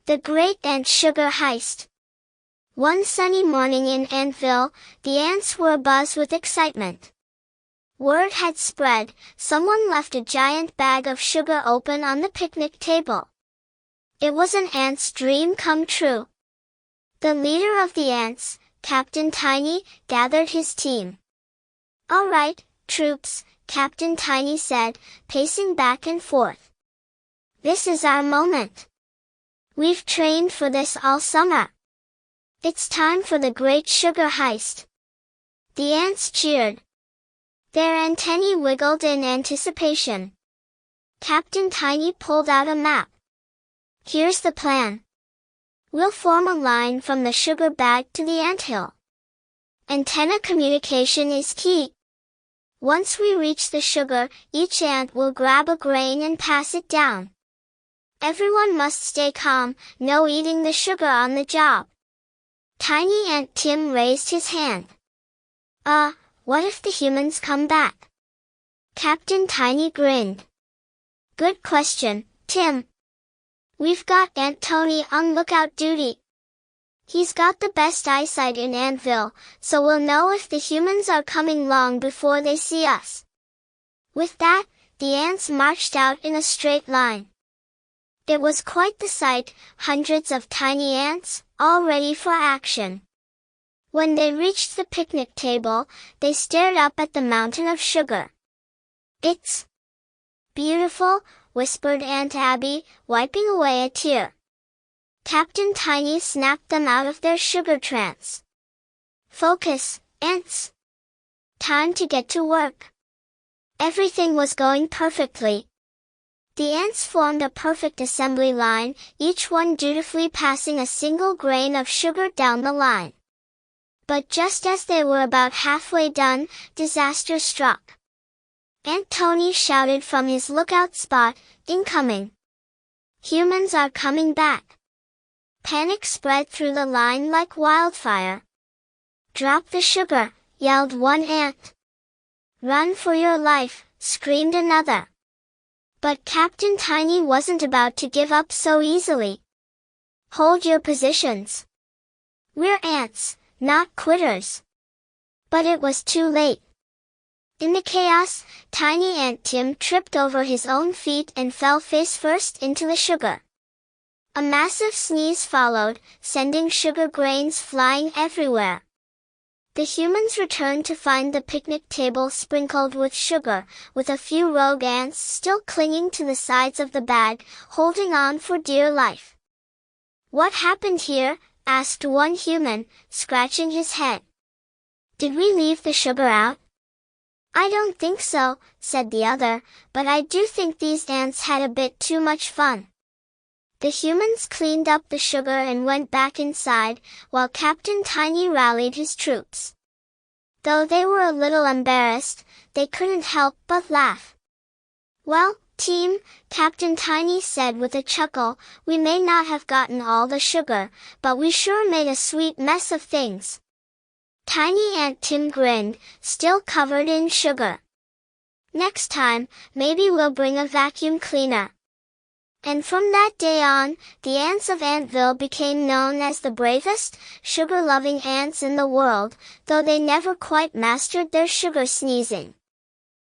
The Great Ant Sugar Heist. One sunny morning in Antville, the ants were abuzz with excitement. Word had spread, someone left a giant bag of sugar open on the picnic table. It was an ant's dream come true. The leader of the ants, Captain Tiny, gathered his team. "All right, troops," Captain Tiny said, pacing back and forth. "This is our moment. We've trained for this all summer. It's time for the great sugar heist." The ants cheered. Their antennae wiggled in anticipation. Captain Tiny pulled out a map. "Here's the plan. We'll form a line from the sugar bag to the anthill. Antenna communication is key. Once we reach the sugar, each ant will grab a grain and pass it down. Everyone must stay calm, no eating the sugar on the job." Tiny Ant Tim raised his hand. What if the humans come back?" Captain Tiny grinned. "Good question, Tim. We've got Ant Tony on lookout duty. He's got the best eyesight in Antville, so we'll know if the humans are coming long before they see us." With that, the ants marched out in a straight line. It was quite the sight, hundreds of tiny ants, all ready for action. When they reached the picnic table, they stared up at the mountain of sugar. "It's beautiful," whispered Aunt Abby, wiping away a tear. Captain Tiny snapped them out of their sugar trance. "Focus, ants. Time to get to work." Everything was going perfectly. The ants formed a perfect assembly line, each one dutifully passing a single grain of sugar down the line. But just as they were about halfway done, disaster struck. Aunt Tony shouted from his lookout spot, "Incoming! Humans are coming back!" Panic spread through the line like wildfire. "Drop the sugar!" yelled one ant. "Run for your life!" screamed another. But Captain Tiny wasn't about to give up so easily. "Hold your positions. We're ants, not quitters." But it was too late. In the chaos, Tiny Ant Tim tripped over his own feet and fell face first into the sugar. A massive sneeze followed, sending sugar grains flying everywhere. The humans returned to find the picnic table sprinkled with sugar, with a few rogue ants still clinging to the sides of the bag, holding on for dear life. "What happened here?" asked one human, scratching his head. "Did we leave the sugar out?" "I don't think so," said the other, "but I do think these ants had a bit too much fun." The humans cleaned up the sugar and went back inside, while Captain Tiny rallied his troops. Though they were a little embarrassed, they couldn't help but laugh. "Well, team," Captain Tiny said with a chuckle, "we may not have gotten all the sugar, but we sure made a sweet mess of things." Tiny Ant Tim grinned, still covered in sugar. "Next time, maybe we'll bring a vacuum cleaner." And from that day on, the ants of Antville became known as the bravest, sugar-loving ants in the world, though they never quite mastered their sugar sneezing.